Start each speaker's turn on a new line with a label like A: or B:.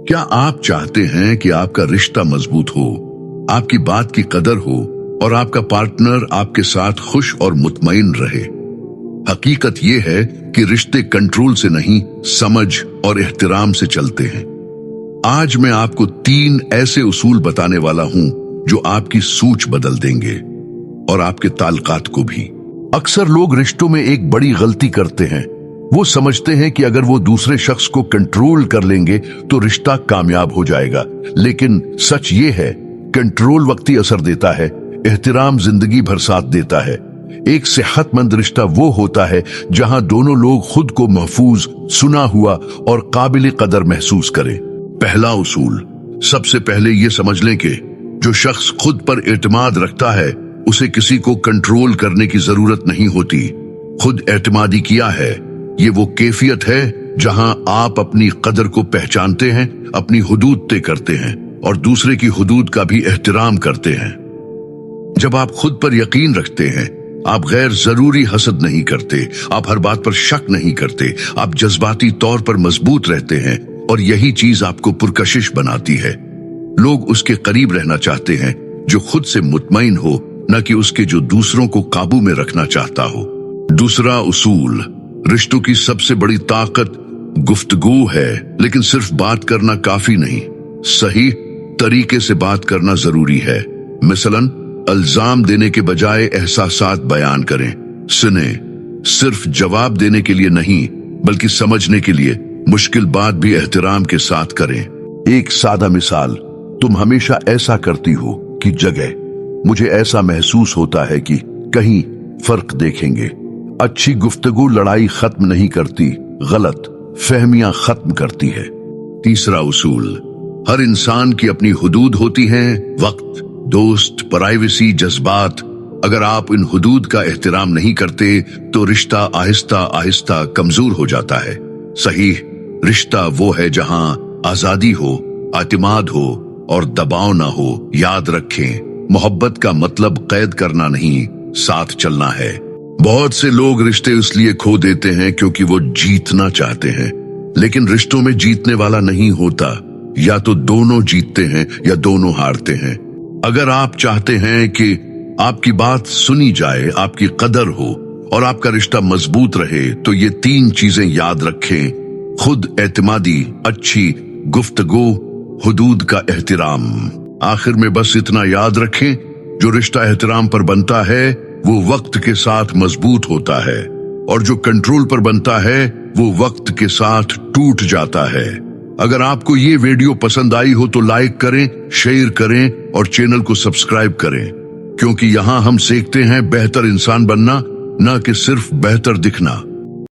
A: क्या आप चाहते हैं कि आपका रिश्ता मजबूत हो, आपकी बात की कदर हो और आपका पार्टनर आपके साथ खुश और मुतमईन रहे? हकीकत यह है कि रिश्ते कंट्रोल से नहीं, समझ और एहतराम से चलते हैं। आज मैं आपको 3 ऐसे उसूल बताने वाला हूं जो आपकी सोच बदल देंगे और आपके ताल्लुकात को भी। अक्सर लोग रिश्तों में एक बड़ी गलती करते हैं। वो समझते हैं कि अगर वो दूसरे शख्स को कंट्रोल कर लेंगे तो रिश्ता कामयाब हो जाएगा, लेकिन सच ये है, कंट्रोल वक्ती असर देता है, एहतराम जिंदगी भर साथ देता है। एक सेहतमंद रिश्ता वो होता है जहां दोनों लोग खुद को महफूज, सुना हुआ और काबिल कदर महसूस करें। पहला उसूल, सबसे पहले ये समझ लें कि जो शख्स खुद पर एतमाद रखता है उसे किसी को कंट्रोल करने की जरूरत नहीं होती। खुद एतमादी किया है, ये वो कैफियत है जहां आप अपनी कदर को पहचानते हैं, अपनी हुदूद तय करते हैं और दूसरे की हुदूद का भी एहतराम करते हैं। जब आप खुद पर यकीन रखते हैं, आप गैर जरूरी हसद नहीं करते, आप हर बात पर शक नहीं करते, आप जज्बाती तौर पर मजबूत रहते हैं और यही चीज आपको पुरकशिश बनाती है। लोग उसके करीब रहना चाहते हैं जो खुद से मुतमईन हो, न कि उसके जो दूसरों को काबू में रखना चाहता हो। दूसरा उसूल, रिश्तों की सबसे बड़ी ताकत गुफ्तगू है, लेकिन सिर्फ बात करना काफी नहीं, सही तरीके से बात करना जरूरी है। मिसलन, इल्जाम देने के बजाय एहसासात बयान करें, सुने, सिर्फ जवाब देने के लिए नहीं बल्कि समझने के लिए। मुश्किल बात भी एहतराम के साथ करें। एक सादा मिसाल, तुम हमेशा ऐसा करती हो कि जगह मुझे ऐसा महसूस होता है कि कहीं फर्क देखेंगे। अच्छी गुफ्तगू लड़ाई खत्म नहीं करती, गलत फहमियां खत्म करती है। तीसरा उसूल, हर इंसान की अपनी हुदूद होती हैं, वक्त, दोस्त, प्राइवेसी, जज्बात। अगर आप इन हुदूद का एहतराम नहीं करते तो रिश्ता आहिस्ता आहिस्ता कमजोर हो जाता है। सही रिश्ता वो है जहां आजादी हो, एतमाद हो और दबाव ना हो। याद रखें, मोहब्बत का मतलब कैद करना नहीं, साथ चलना है। बहुत से लोग रिश्ते इसलिए खो देते हैं क्योंकि वो जीतना चाहते हैं, लेकिन रिश्तों में जीतने वाला नहीं होता। या तो दोनों जीतते हैं या दोनों हारते हैं। अगर आप चाहते हैं कि आपकी बात सुनी जाए, आपकी कदर हो और आपका रिश्ता मजबूत रहे, तो ये 3 चीजें याद रखें: खुद एतमादी, अच्छी गुफ्तगू, हुदूद का एहतराम। आखिर में बस इतना याद रखें, जो रिश्ता एहतराम पर बनता है वो वक्त के साथ मजबूत होता है और जो कंट्रोल पर बनता है वो वक्त के साथ टूट जाता है। अगर आपको ये वीडियो पसंद आई हो तो लाइक करें, शेयर करें और चैनल को सब्सक्राइब करें, क्योंकि यहाँ हम सीखते हैं बेहतर इंसान बनना, न कि सिर्फ बेहतर दिखना।